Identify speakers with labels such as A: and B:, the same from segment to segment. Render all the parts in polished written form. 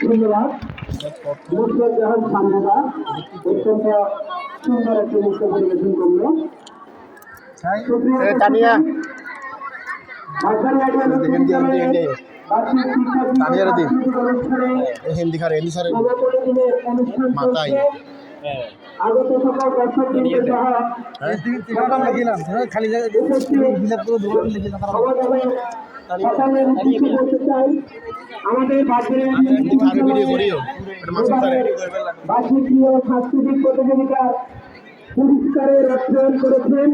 A: ধন্যবাদ মুর্শিদ জাহান সামনেদা অত্যন্ত সুন্দর একটি নৃত্য পরিবেশন করলো। আগত সকল দর্শকদের আমাদের বার্ষিক সাংস্কৃতিক প্রতিযোগিতার পুরস্কারের অর্জন করেছেন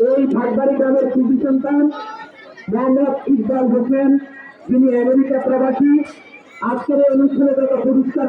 A: এই ভাটবাড়ি গ্রামের কৃতি সন্তান মোহাম্মদ ইকবাল হোসেন, যিনি আমেরিকা প্রবাসী। আজকের এই অনুষ্ঠানে যত পুরস্কার